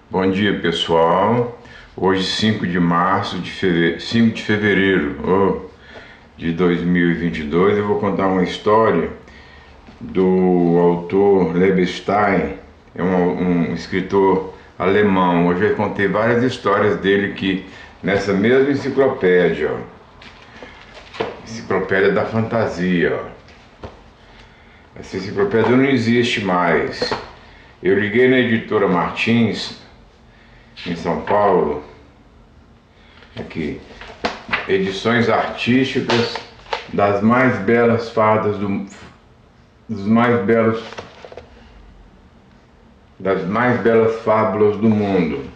Bom dia, pessoal. Hoje, 5 de fevereiro de 2022, eu vou contar uma história do autor Lebestein, um escritor alemão. Hoje eu contei várias histórias dele que nessa mesma enciclopédia, Enciclopédia da Fantasia. Essa enciclopédia não existe mais. Eu liguei na editora Martins, em São Paulo, aqui, edições artísticas das mais belas fadas das mais belas fábulas do mundo.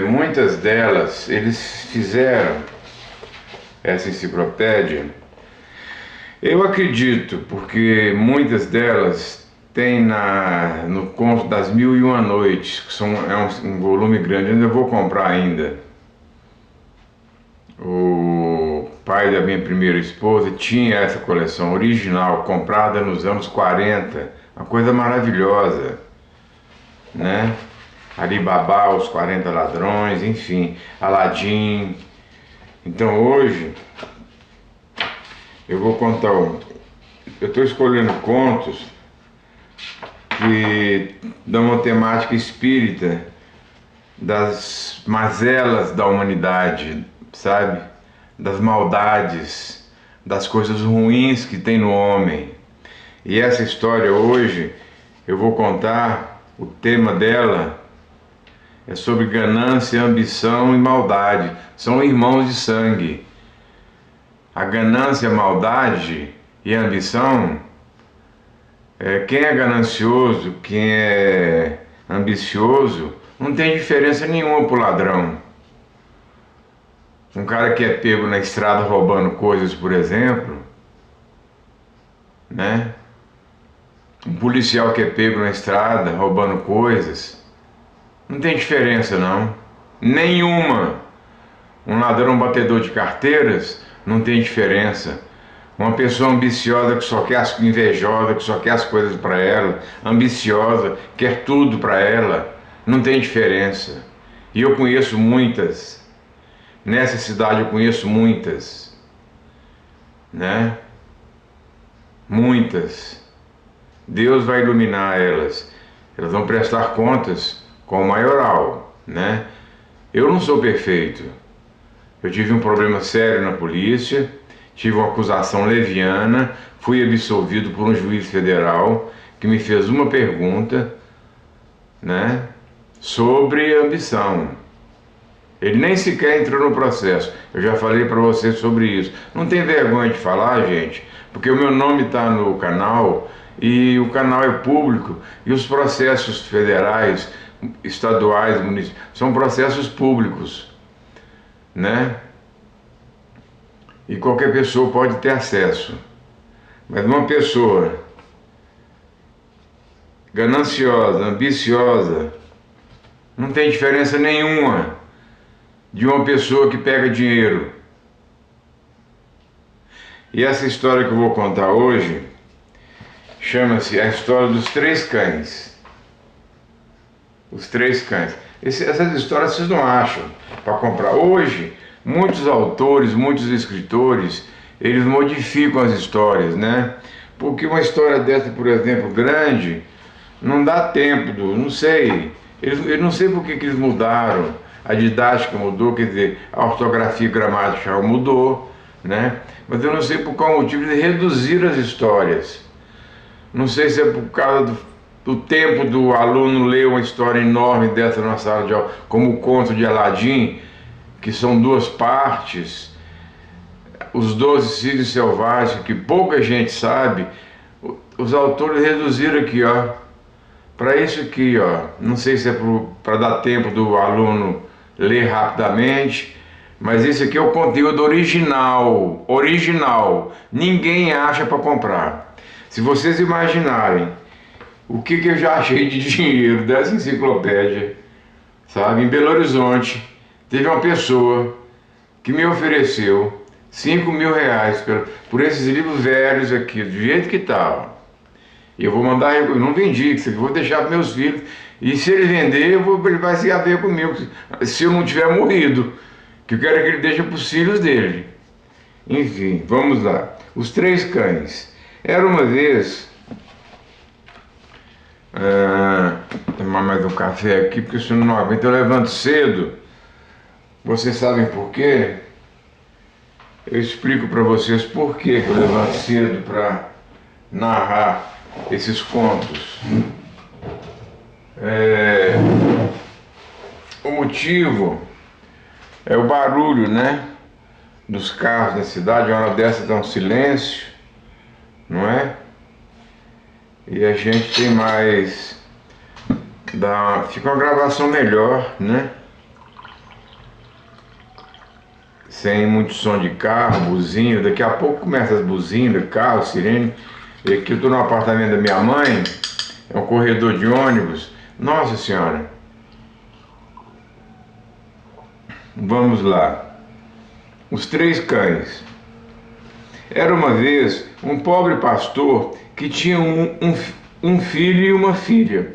Muitas delas, eles fizeram essa enciclopédia, eu acredito, porque muitas delas tem no Conto das Mil e Uma Noites, que é um volume grande, eu vou comprar ainda. O pai da minha primeira esposa tinha essa coleção original, comprada nos anos 40, uma coisa maravilhosa, né? Ali Babá, os 40 Ladrões, enfim, Aladim. Então hoje eu vou contar, eu estou escolhendo contos que dão uma temática espírita das mazelas da humanidade, sabe? Das maldades, das coisas ruins que tem no homem. E essa história hoje, eu vou contar, o tema dela é sobre ganância, ambição e maldade. São irmãos de sangue. A ganância, a maldade e a ambição, quem é ganancioso, quem é ambicioso, não tem diferença nenhuma pro ladrão. Um cara que é pego na estrada roubando coisas, por exemplo, né? Um policial que é pego na estrada roubando coisas, não tem diferença não, nenhuma. Um ladrão batedor de carteiras, não tem diferença. Uma pessoa ambiciosa que só quer invejosa, que só quer as coisas para ela, ambiciosa, quer tudo para ela, não tem diferença. E eu conheço muitas, nessa cidade eu conheço muitas, né? Muitas. Deus vai iluminar elas, elas vão prestar contas com o maioral, né? Eu não sou perfeito, eu tive um problema sério na polícia, tive uma acusação leviana, fui absolvido por um juiz federal que me fez uma pergunta, né, sobre ambição. Ele nem sequer entrou no processo. Eu já falei para você sobre isso. Não tem vergonha de falar, gente, porque o meu nome está no canal e o canal é público e os processos federais, estaduais, municipais, são processos públicos, né? E qualquer pessoa pode ter acesso. Mas uma pessoa gananciosa, ambiciosa, não tem diferença nenhuma de uma pessoa que pega dinheiro. E essa história que eu vou contar hoje chama-se a história dos três cães. Os três cães. Essas histórias vocês não acham para comprar. Hoje, muitos autores, muitos escritores, eles modificam as histórias, né? Porque uma história dessa, por exemplo, grande, não dá tempo, não sei. Eu não sei por que eles mudaram. A didática mudou, quer dizer, a ortografia gramatical mudou, né? Mas eu não sei por qual motivo eles reduziram as histórias. Não sei se é por causa do tempo do aluno ler uma história enorme dessa na sala de aula, como o conto de Aladim, que são duas partes, os 12 Cisnes Selvagens, que pouca gente sabe. Os autores reduziram aqui, ó, para isso aqui, ó. Não sei se é para dar tempo do aluno ler rapidamente, mas esse aqui é o conteúdo original, ninguém acha para comprar. Se vocês imaginarem o que eu já achei de dinheiro dessa enciclopédia, sabe, em Belo Horizonte, teve uma pessoa que me ofereceu R$ 5.000 por esses livros velhos aqui, do jeito que estavam. E eu vou mandar, eu não vendi, isso aqui eu vou deixar para meus filhos, E se ele vender, ele vai se haver comigo, se eu não tiver morrido, que eu quero que ele deixe para os filhos dele. Enfim, vamos lá. Os três cães. Era uma vez... tomar mais um café aqui, porque senão não aguento. Eu levanto cedo. Vocês sabem por quê? Eu explico para vocês por que eu levanto cedo para narrar esses contos. O motivo é o barulho, né? Dos carros da cidade. Uma hora dessa dá um silêncio, não é? E a gente tem mais... fica uma gravação melhor, né? Sem muito som de carro, buzina. Daqui a pouco começa as buzinas, carro, sirene. E aqui eu estou no apartamento da minha mãe. É um corredor de ônibus. Nossa Senhora. Vamos lá. Os três cães. Era uma vez um pobre pastor que tinha um filho e uma filha.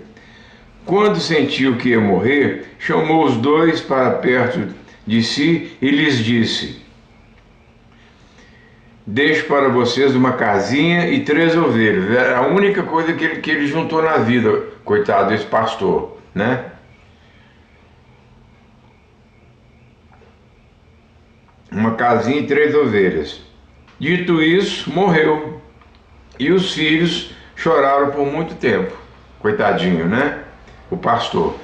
Quando sentiu que ia morrer, chamou os dois para perto de si e lhes disse: deixo para vocês uma casinha e 3 ovelhas. Era a única coisa que ele juntou na vida, coitado desse pastor, né? Uma casinha e 3 ovelhas. Dito isso, morreu. E os filhos choraram por muito tempo. Coitadinho, né? O pastor.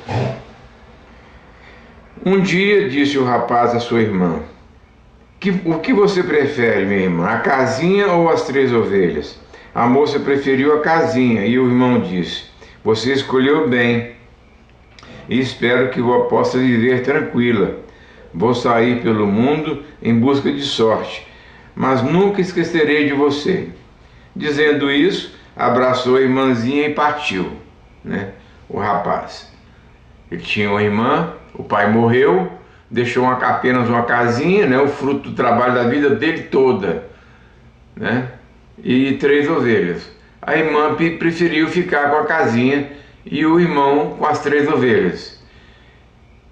Um dia disse o rapaz à sua irmã: o que você prefere, minha irmã, a casinha ou as 3 ovelhas? A moça preferiu a casinha e o irmão disse: você escolheu bem e espero que eu possa viver tranquila. Vou sair pelo mundo em busca de sorte, mas nunca esquecerei de você. Dizendo isso, abraçou a irmãzinha e partiu, né? O rapaz. Ele tinha uma irmã, o pai morreu, deixou apenas uma casinha, né? O fruto do trabalho da vida dele toda, né? E 3 ovelhas. A irmã preferiu ficar com a casinha e o irmão com as 3 ovelhas.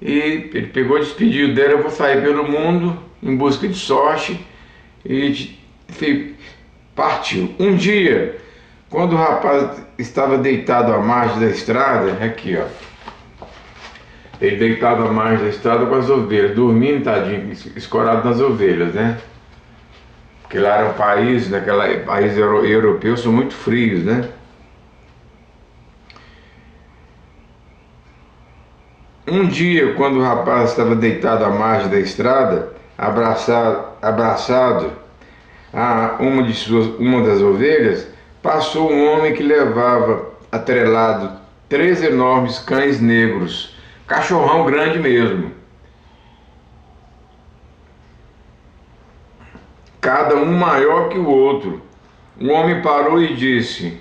E ele pegou, despediu dela: eu vou sair pelo mundo em busca de sorte, e partiu. Um dia, quando o rapaz estava deitado à margem da estrada, aqui ó, ele deitado à margem da estrada com as ovelhas, dormindo, tadinho, escorado nas ovelhas, né? Porque lá era um país, país europeu, são muito frios, né? Um dia, quando o rapaz estava deitado à margem da estrada, abraçado a uma das ovelhas, passou um homem que levava atrelado 3 enormes cães negros, cachorrão grande mesmo, cada um maior que o outro. O homem parou e disse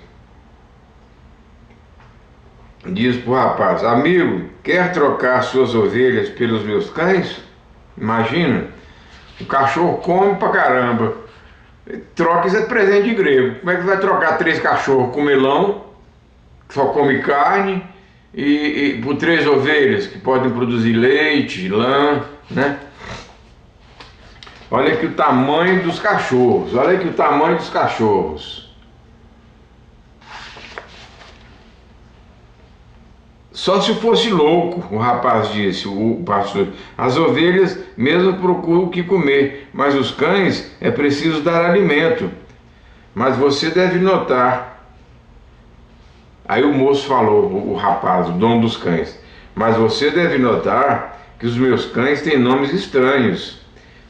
para o rapaz: amigo, quer trocar suas ovelhas pelos meus cães? Imagina, o cachorro come pra caramba. Troca, isso é presente de grego. Como é que vai trocar 3 cachorros com melão, que só come carne, e por 3 ovelhas que podem produzir leite, lã, né? Olha aqui o tamanho dos cachorros. Olha aqui o tamanho dos cachorros. Só se fosse louco, o rapaz disse, o pastor. As ovelhas mesmo procuram o que comer, mas os cães é preciso dar alimento. Mas você deve notar. Aí o moço falou, o rapaz, o dono dos cães: mas você deve notar que os meus cães têm nomes estranhos,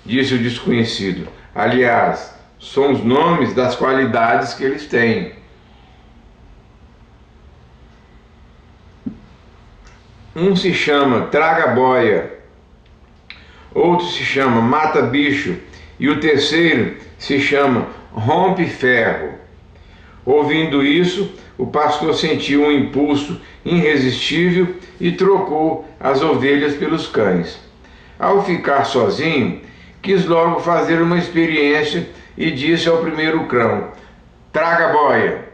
disse o desconhecido. Aliás, são os nomes das qualidades que eles têm. Um se chama Traga-Boia, outro se chama Mata-Bicho e o terceiro se chama Rompe-Ferro. Ouvindo isso, o pastor sentiu um impulso irresistível e trocou as ovelhas pelos cães. Ao ficar sozinho, quis logo fazer uma experiência e disse ao primeiro cão: Traga-Boia.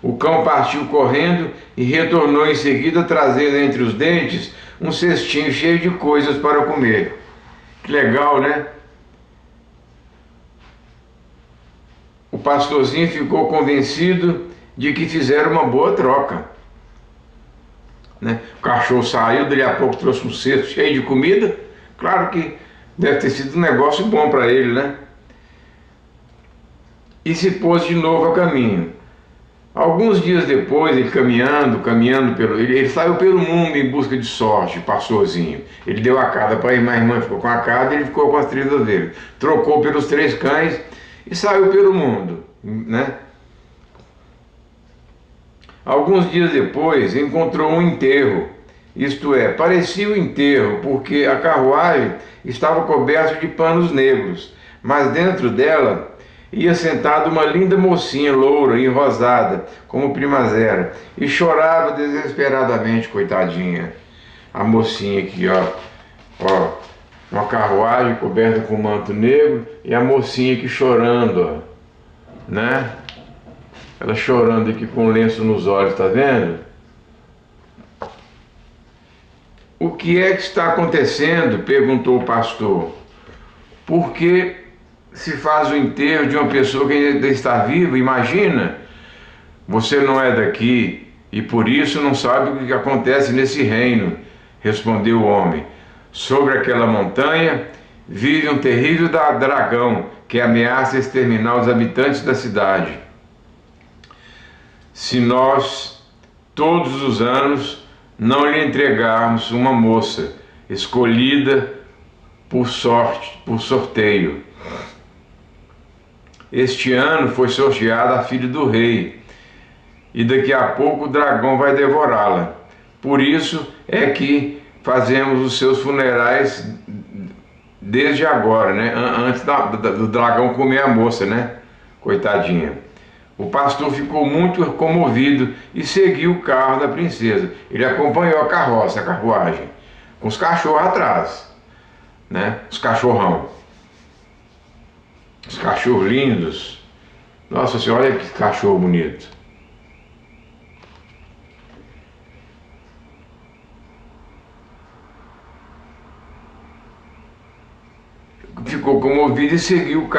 O cão partiu correndo e retornou em seguida, trazendo entre os dentes um cestinho cheio de coisas para comer. Que legal, né? O pastorzinho ficou convencido de que fizeram uma boa troca, né? O cachorro saiu, dali a pouco trouxe um cesto cheio de comida. Claro que deve ter sido um negócio bom para ele, né? E se pôs de novo a caminho. Alguns dias depois, ele ele saiu pelo mundo em busca de sorte, pastorzinho. Ele deu a cada para a irmã ficou com a cada e ele ficou com as 3 ovelhas. Trocou pelos 3 cães e saiu pelo mundo, né? Alguns dias depois, encontrou um enterro. Isto é, parecia um enterro, porque a carruagem estava coberta de panos negros, mas dentro dela ia sentada uma linda mocinha loura e rosada, como primavera, e chorava desesperadamente, coitadinha. A mocinha aqui, ó, uma carruagem coberta com manto negro e a mocinha aqui chorando, ó, né? Ela chorando aqui com lenço nos olhos, tá vendo? O que é que está acontecendo? Perguntou o pastor. Por que se faz o enterro de uma pessoa que ainda está viva? Imagina, você não é daqui e por isso não sabe o que acontece nesse reino, respondeu o homem. Sobre aquela montanha vive um terrível dragão que ameaça exterminar os habitantes da cidade. Se nós, todos os anos, não lhe entregarmos uma moça escolhida por sorteio. Este ano foi sorteada a filha do rei, e daqui a pouco o dragão vai devorá-la. Por isso é que fazemos os seus funerais desde agora, né? Antes do dragão comer a moça, né? Coitadinha. O pastor ficou muito comovido e seguiu o carro da princesa. Ele acompanhou a carruagem, com os cachorros atrás, né? Os cachorrão. Os cachorros lindos. Nossa senhora, olha que cachorro bonito. Ficou comovido e seguiu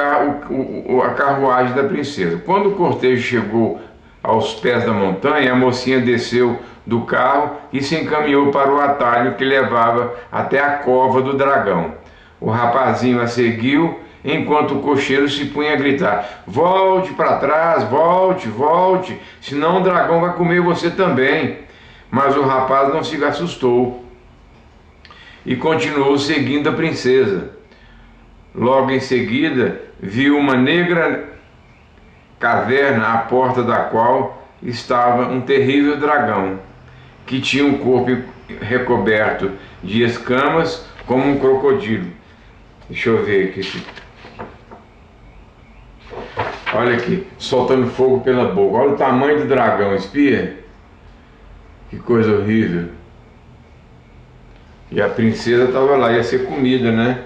a carruagem da princesa. Quando o cortejo chegou aos pés da montanha, a mocinha desceu do carro e se encaminhou para o atalho que levava até a cova do dragão. O rapazinho a seguiu, enquanto o cocheiro se punha a gritar: volte para trás, volte, senão o dragão vai comer você também. Mas o rapaz não se assustou e continuou seguindo a princesa. Logo em seguida, viu uma negra caverna, à porta da qual estava um terrível dragão, que tinha um corpo recoberto de escamas como um crocodilo. Deixa eu ver aqui. Olha aqui, soltando fogo pela boca. Olha o tamanho do dragão, espia. Que coisa horrível. E a princesa estava lá, ia ser comida, né?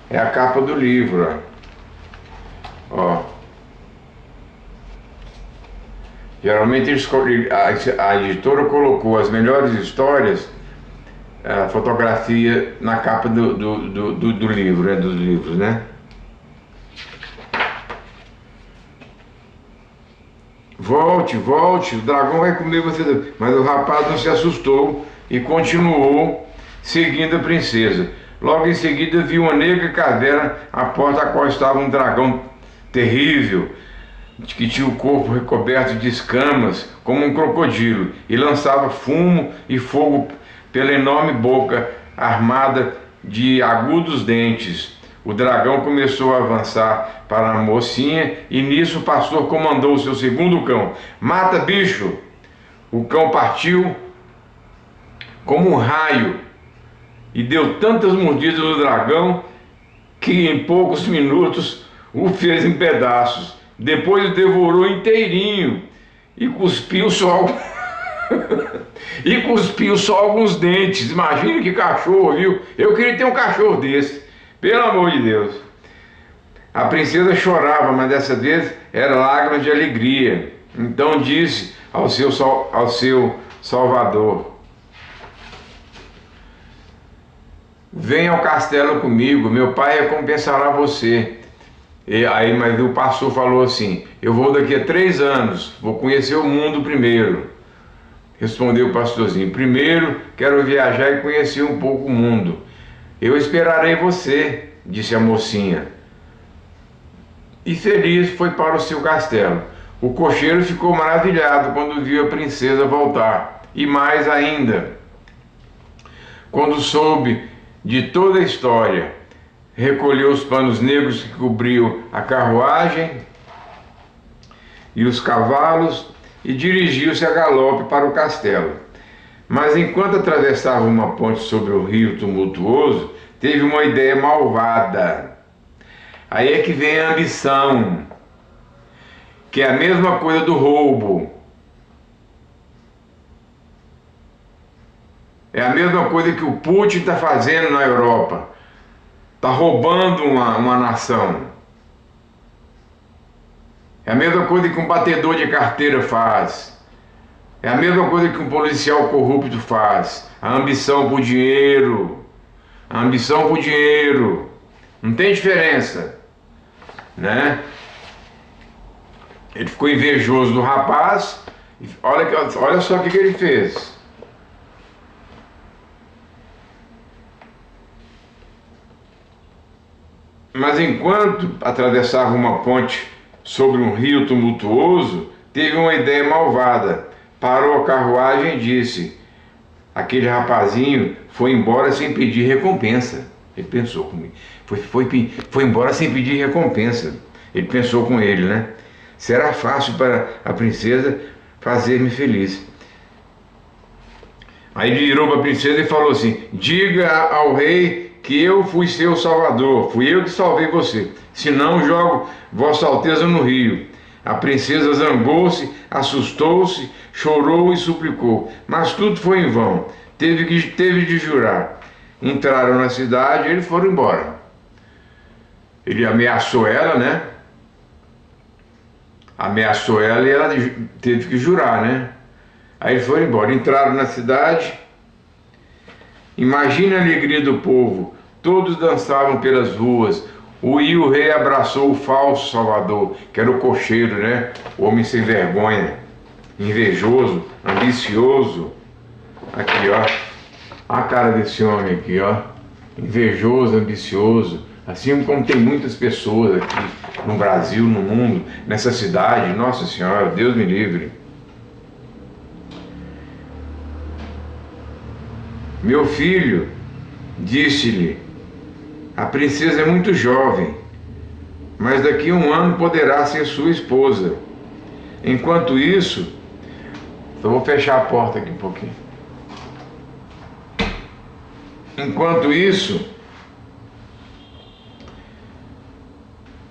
É a capa do livro, ó. Geralmente a editora colocou as melhores histórias, a fotografia na capa do livro, né? Dos livros, né? Volte, o dragão vai comer você. Mas o rapaz não se assustou e continuou seguindo a princesa. Logo em seguida viu uma negra caverna, à porta da qual estava um dragão terrível, que tinha o corpo recoberto de escamas, como um crocodilo, e lançava fumo e fogo pela enorme boca, armada de agudos dentes. O dragão começou a avançar para a mocinha, e nisso o pastor comandou o seu segundo cão: mata, bicho! O cão partiu como um raio e deu tantas mordidas no dragão que em poucos minutos o fez em pedaços. Depois o devorou inteirinho e cuspiu só alguns dentes. Imagina que cachorro, viu? Eu queria ter um cachorro desse, pelo amor de Deus. A princesa chorava, mas dessa vez era lágrimas de alegria. Então disse ao seu Salvador. Venha ao castelo comigo, meu pai recompensará você. Mas o pastor falou assim: eu vou daqui a 3 anos, vou conhecer o mundo primeiro. Respondeu o pastorzinho: primeiro quero viajar e conhecer um pouco o mundo. Eu esperarei você, disse a mocinha. E feliz foi para o seu castelo. O cocheiro ficou maravilhado quando viu a princesa voltar. E mais ainda, quando soube de toda a história, recolheu os panos negros que cobriam a carruagem e os cavalos e dirigiu-se a galope para o castelo. Mas enquanto atravessava uma ponte sobre o rio tumultuoso, teve uma ideia malvada. Aí é que vem a ambição, que é a mesma coisa do roubo. É a mesma coisa que o Putin está fazendo na Europa. Está roubando uma nação. É a mesma coisa que um batedor de carteira faz. É a mesma coisa que um policial corrupto faz. A ambição por dinheiro. A ambição por dinheiro. Não tem diferença, né? Ele ficou invejoso do rapaz. Olha só o que ele fez. Mas enquanto atravessava uma ponte sobre um rio tumultuoso, teve uma ideia malvada. Parou a carruagem e disse: aquele rapazinho foi embora sem pedir recompensa. Ele pensou comigo. Foi embora sem pedir recompensa. Ele pensou com ele, né? Será fácil para a princesa fazer-me feliz. Aí ele virou para a princesa e falou assim: diga ao rei que eu fui seu salvador, fui eu que salvei você, senão jogo Vossa Alteza no rio. A princesa zangou-se, assustou-se, chorou e suplicou, mas tudo foi em vão, teve de jurar. Entraram na cidade e eles foram embora. Ele ameaçou ela, né? Ameaçou ela e ela teve que jurar, né? Aí eles foram embora, entraram na cidade. Imagine a alegria do povo, todos dançavam pelas ruas. O rei abraçou o falso salvador, que era o cocheiro, né? O homem sem vergonha, invejoso, ambicioso. Aqui, ó, a cara desse homem aqui, ó, invejoso, ambicioso. Assim como tem muitas pessoas aqui no Brasil, no mundo, nessa cidade. Nossa Senhora, Deus me livre. Meu filho, disse-lhe, a princesa é muito jovem, mas daqui a 1 ano poderá ser sua esposa. Enquanto isso, eu vou fechar a porta aqui um pouquinho. Enquanto isso,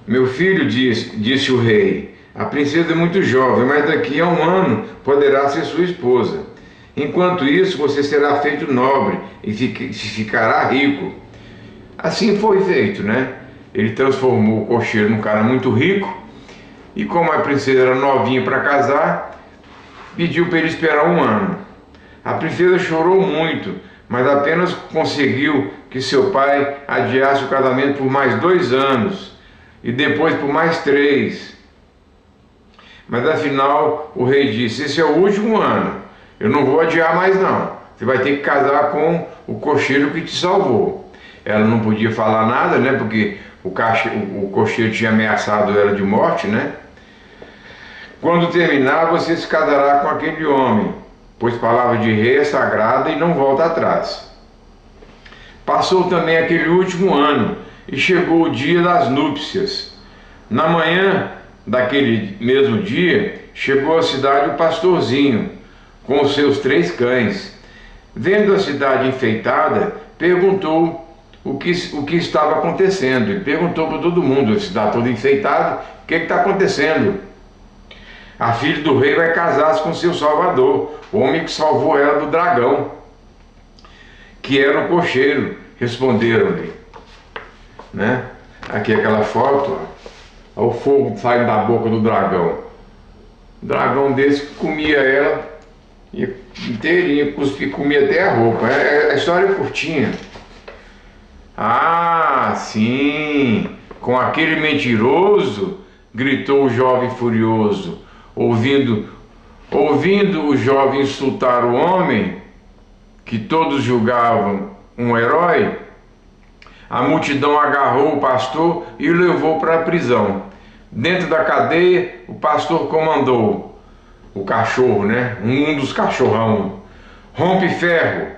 meu filho, disse o rei, a princesa é muito jovem, mas daqui a 1 ano poderá ser sua esposa. Enquanto isso, você será feito nobre e ficará rico. Assim foi feito, né? Ele transformou o cocheiro num cara muito rico, e como a princesa era novinha para casar, pediu para ele esperar 1 ano. A princesa chorou muito, mas apenas conseguiu que seu pai adiasse o casamento por mais 2 anos, e depois por mais 3. Mas afinal, o rei disse: esse é o último ano, eu não vou adiar mais não, você vai ter que casar com o cocheiro que te salvou. Ela não podia falar nada, né? Porque o cocheiro tinha ameaçado ela de morte, né? Quando terminar, você se casará com aquele homem, pois palavra de rei é sagrada e não volta atrás. Passou também aquele último ano e chegou o dia das núpcias. Na manhã daquele mesmo dia, chegou à cidade o pastorzinho, com os seus 3 cães. Vendo a cidade enfeitada, perguntou o que estava acontecendo. Ele perguntou para todo mundo: a cidade toda enfeitada, o que está acontecendo? A filha do rei vai casar-se com seu salvador, o homem que salvou ela do dragão, que era o cocheiro, responderam-lhe, né? Aqui aquela foto, ó, o fogo sai da boca do dragão. dragão desse que comia ela inteirinha, cuspia, comia até a roupa. A história é curtinha. Ah, sim! Com aquele mentiroso, gritou o jovem furioso, ouvindo o jovem insultar o homem, que todos julgavam um herói. A multidão agarrou o pastor e o levou para a prisão. Dentro da cadeia, o pastor comandou o cachorro, né? Um dos cachorrão. Rompe ferro.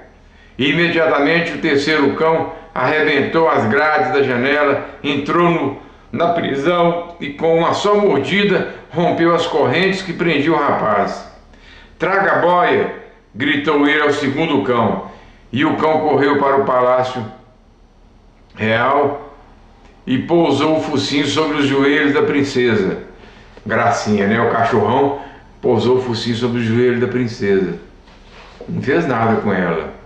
E imediatamente o terceiro cão arrebentou as grades da janela, entrou na prisão e com uma só mordida rompeu as correntes que prendiam o rapaz. Traga a boia, gritou ele ao segundo cão. E o cão correu para o palácio real e pousou o focinho sobre os joelhos da princesa. Gracinha, né? O cachorrão pousou o focinho sobre os joelhos da princesa. Não fez nada com ela.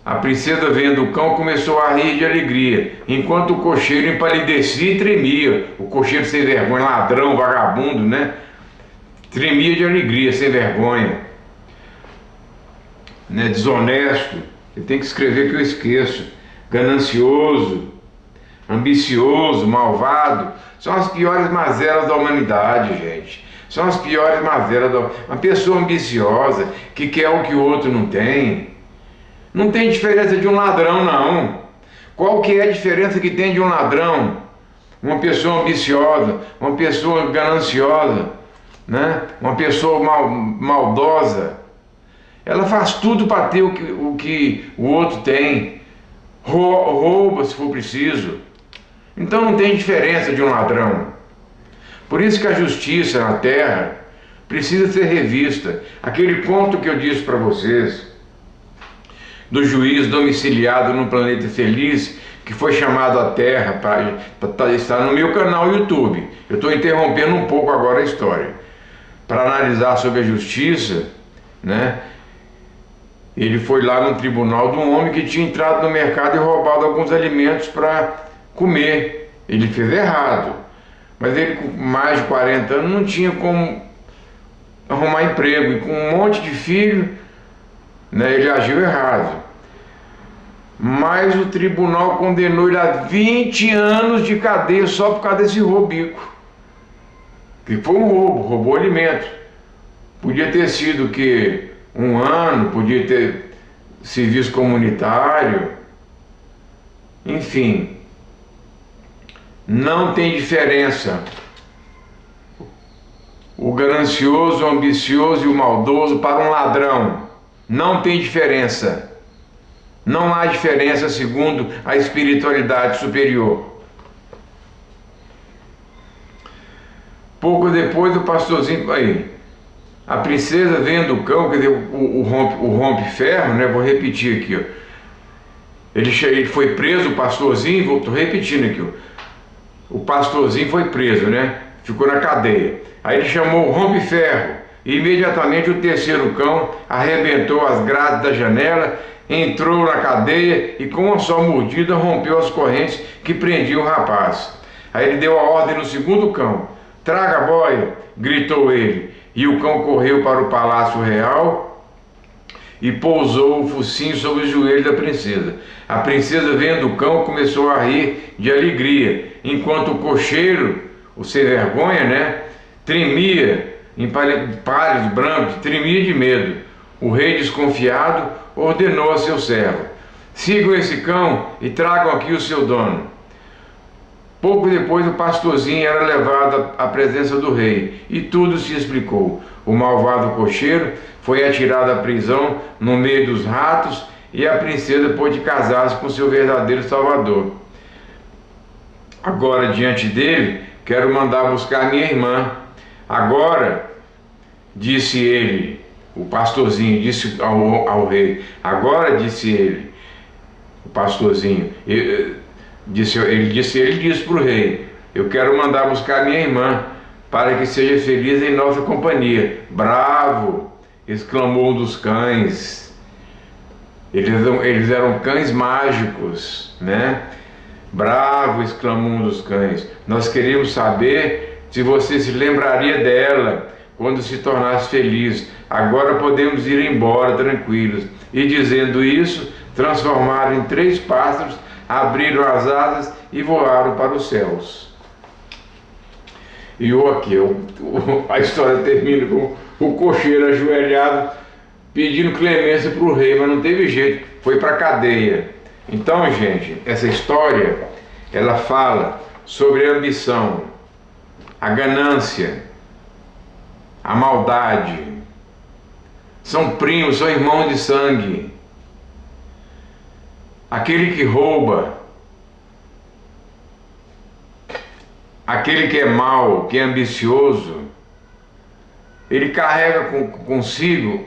A princesa, vendo o cão, começou a rir de alegria, enquanto o cocheiro empalidecia e tremia. O cocheiro sem vergonha, ladrão, vagabundo, né? Tremia de alegria, sem vergonha, né? Desonesto. Você tem que escrever que eu esqueço. Ganancioso, ambicioso, malvado. São as piores mazelas da humanidade, gente. São as piores mazelas da... Uma pessoa ambiciosa, que quer o que o outro não tem. Não tem diferença de um ladrão, não. Qual que é a diferença que tem de um ladrão? Uma pessoa ambiciosa, uma pessoa gananciosa, né? Uma pessoa maldosa. Ela faz tudo para ter o que o outro tem. Rouba se for preciso. Então não tem diferença de um ladrão. Por isso que a justiça na terra precisa ser revista. Aquele conto que eu disse para vocês, do juiz domiciliado no planeta feliz, que foi chamado à terra para estar no meu canal YouTube. Eu estou interrompendo um pouco agora a história, para analisar sobre a justiça, né? Ele foi lá no tribunal de um homem que tinha entrado no mercado e roubado alguns alimentos para comer. Ele fez errado, mas ele com mais de 40 anos não tinha como arrumar emprego, e com um monte de filho, né, ele agiu errado. Mas o tribunal condenou ele a 20 anos de cadeia só por causa desse roubico. Que foi um roubo, roubou alimento. Podia ter sido que 1 ano, podia ter serviço comunitário. Enfim, não tem diferença. O ganancioso, o ambicioso e o maldoso para um ladrão. Não tem diferença. Não há diferença segundo a espiritualidade superior. Pouco depois o pastorzinho... Aí, a princesa vendo o cão, quer dizer, o rompe-ferro, né? Vou repetir aqui, ó. Ele foi preso, o pastorzinho, estou repetindo aqui, ó. O pastorzinho foi preso, né? Ficou na cadeia. Aí ele chamou o rompe-ferro. E imediatamente o terceiro cão arrebentou as grades da janela, entrou na cadeia e com uma só mordida rompeu as correntes que prendiam o rapaz. Aí ele deu a ordem no segundo cão. Traga a boia, gritou ele. E o cão correu para o palácio real e pousou o focinho sobre os joelhos da princesa. A princesa, vendo o cão, começou a rir de alegria, enquanto o cocheiro, o sem vergonha, né, tremia, pálido, branco, tremia de medo. O rei, desconfiado, ordenou a seu servo: sigam esse cão e tragam aqui o seu dono. Pouco depois o pastorzinho era levado à presença do rei e tudo se explicou. O malvado cocheiro foi atirado à prisão no meio dos ratos e a princesa pôde casar-se com seu verdadeiro salvador. Agora, diante dele, quero mandar buscar minha irmã. Agora, disse ele, o pastorzinho disse ao rei, agora, disse ele, o pastorzinho, ele disse para o rei: eu quero mandar buscar minha irmã, para que seja feliz em nossa companhia. Bravo! Exclamou um dos cães. Eles eram cães mágicos, né? Bravo! Exclamou um dos cães. Nós queríamos saber se você se lembraria dela quando se tornasse feliz. Agora podemos ir embora tranquilos. E dizendo isso, transformaram em 3 pássaros, abriram as asas e voaram para os céus. E a história termina com o cocheiro ajoelhado pedindo clemência para o rei, mas não teve jeito, foi para a cadeia. Então, gente, essa história, ela fala sobre a ambição, a ganância, a maldade. São primos, são irmãos de sangue. Aquele que rouba, aquele que é mau, que é ambicioso, ele carrega consigo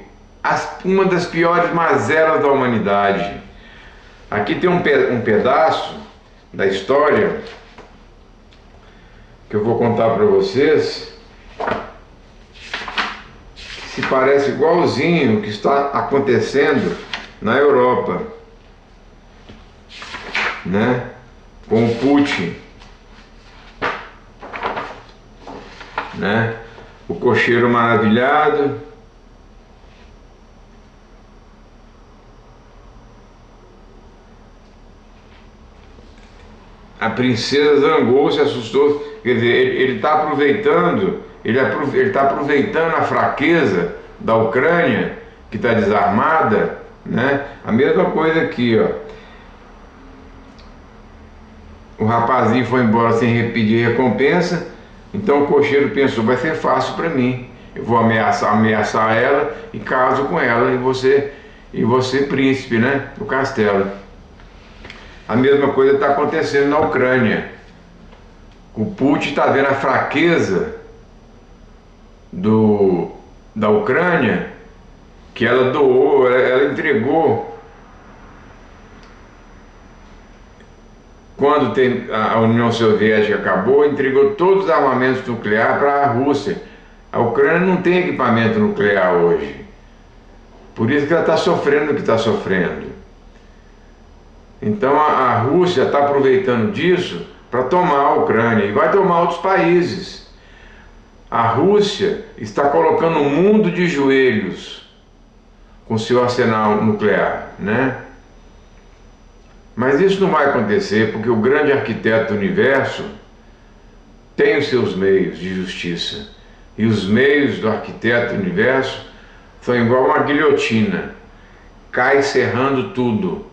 uma das piores mazelas da humanidade. Aqui tem um pedaço da história que eu vou contar para vocês, que se parece igualzinho o que está acontecendo na Europa, né? Com o Putin, né? O cocheiro maravilhado, a princesa zangou-se, assustou. Quer dizer, ele está aproveitando, ele está aproveitando a fraqueza da Ucrânia, que está desarmada, né? A mesma coisa aqui, ó. O rapazinho foi embora sem pedir recompensa, então o cocheiro pensou, vai ser fácil para mim. Eu vou ameaçar ela e caso com ela, e você príncipe, né, do castelo. A mesma coisa está acontecendo na Ucrânia. O Putin está vendo a fraqueza da Ucrânia, que ela doou, ela entregou. Quando a União Soviética acabou, entregou todos os armamentos nucleares para a Rússia. A Ucrânia não tem equipamento nuclear hoje. Por isso que ela está sofrendo o que está sofrendo. Então a Rússia está aproveitando disso para tomar a Ucrânia e vai tomar outros países. A Rússia está colocando o mundo de joelhos com seu arsenal nuclear, né? Mas isso não vai acontecer porque o grande arquiteto do universo tem os seus meios de justiça. E os meios do arquiteto do universo são igual uma guilhotina, cai serrando tudo,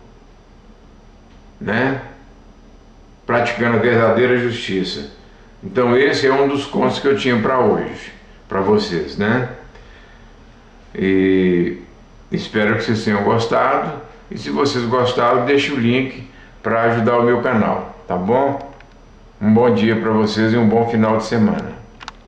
né? Praticando a verdadeira justiça. Então esse é um dos contos que eu tinha para hoje, para vocês, né? E espero que vocês tenham gostado. E se vocês gostaram, deixe o link para ajudar o meu canal, tá bom? Um bom dia para vocês e um bom final de semana.